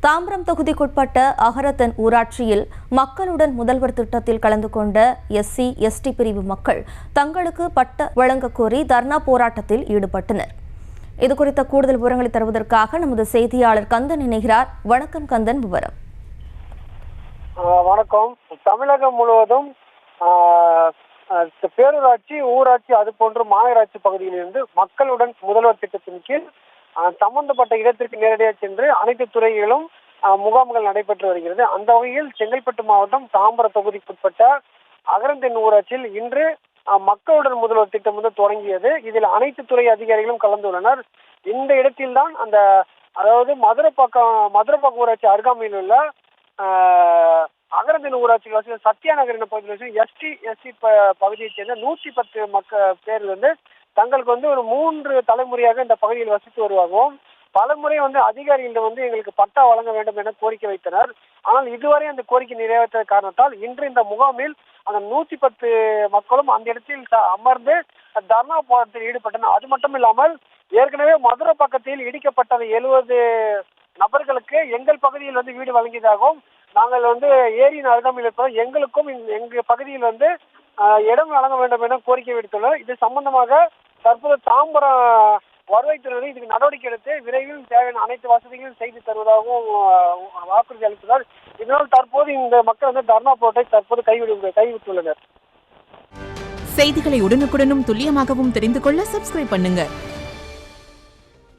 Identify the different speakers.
Speaker 1: தாம்பரம் தொகுதிக்குட்பட்ட அகரத்தன் ஊராட்சியில் மக்களுடன் முதல்வர் திட்டத்தில் கலந்து கொண்ட எஸ்சி, எஸ்டி பிரிவு மக்கள் தங்களுக்கு பட்டா வழங்க கோரி தர்ணா போராட்டத்தில் ஈடுபட்டனர். இதுகுறித்த கூடுதல் விவரங்களை தருவதற்காக நமது செய்தியாளர் கந்தன் இணைகிறார். வணக்கம் கந்தன், விவரம்.
Speaker 2: வணக்கம். தமிழகம் முழுவதும் பேரூராட்சி, ஊராட்சி, அது போன்ற மாநகராட்சி பகுதியிலிருந்து மக்களுடன் முதல்வர் திட்டத்தின் கீழ் சம்பந்தப்பட்ட இடத்திற்கு நேரடியாக சென்று அனைத்து துறைகளிலும் முகாம்கள் நடைபெற்று வருகிறது. அந்த வகையில் செங்கல்பட்டு மாவட்டம் தாம்பரம் தொகுதிக்குட்பட்ட அகரந்தென் ஊராட்சியில் இன்று மக்களுடன் முதல்வர் திட்டம் வந்து தொடங்கியது. இதில் அனைத்து துறை அதிகாரிகளும் கலந்துள்ளனர். இந்த இடத்தில்தான் அதாவது மதுரப்பாக்கம் ஊராட்சி அருகாமையில் உள்ள அகரந்தென் ஊராட்சி சத்யா நகர் என்ற பகுதியில் எஸ்டி பகுதியைச் சேர்ந்த 110 பேர் வந்து தங்களுக்கு வந்து ஒரு 3 தலைமுறையாக இந்த பகுதியில் வசித்து வருவாகவும் பலமுறை வந்து அதிகாரிகளிடம் வந்து எங்களுக்கு பட்டா வழங்க வேண்டும் என கோரிக்கை வைத்தனர். ஆனால் இதுவரை அந்த கோரிக்கை நிறைவேற்ற காரணத்தால் இன்று இந்த முகாமில் அந்த 110 மக்களும் அந்த இடத்தில் அமர்ந்து தர்ணா போராட்டத்தில் ஈடுபட்டனர். அது மட்டும் இல்லாமல் ஏற்கனவே மதுரை பக்கத்தில் இடிக்கப்பட்ட 70 நபர்களுக்கு எங்கள் பகுதியில் வந்து வீடு வழங்கியதாகவும், நாங்கள் வந்து ஏரியின் அருகாமையில் இருப்பதால் எங்களுக்கும் எங்கள் பகுதியில் வந்து இடம் வழங்க வேண்டும் என கோரிக்கை விடுத்துள்ளனர். இது சம்பந்தமாக தற்போது தாம்பரம் வருவாய்த்துறை இதுக்கு நடவடிக்கை எடுத்து விரைவில் தேவையான அனைத்து வசதிகளும் செய்து தருவதாகவும் வாக்குறுதி அளித்ததால் இதனால் தற்போது இந்த மக்கள் வந்து தர்ணா போராட்டத்தை தற்போது கைவிட்டுள்ளனர்.
Speaker 3: செய்திகளை உடனுக்குடனும் துல்லியமாகவும் தெரிந்து கொள்ள சப்ஸ்கிரைப் பண்ணுங்க.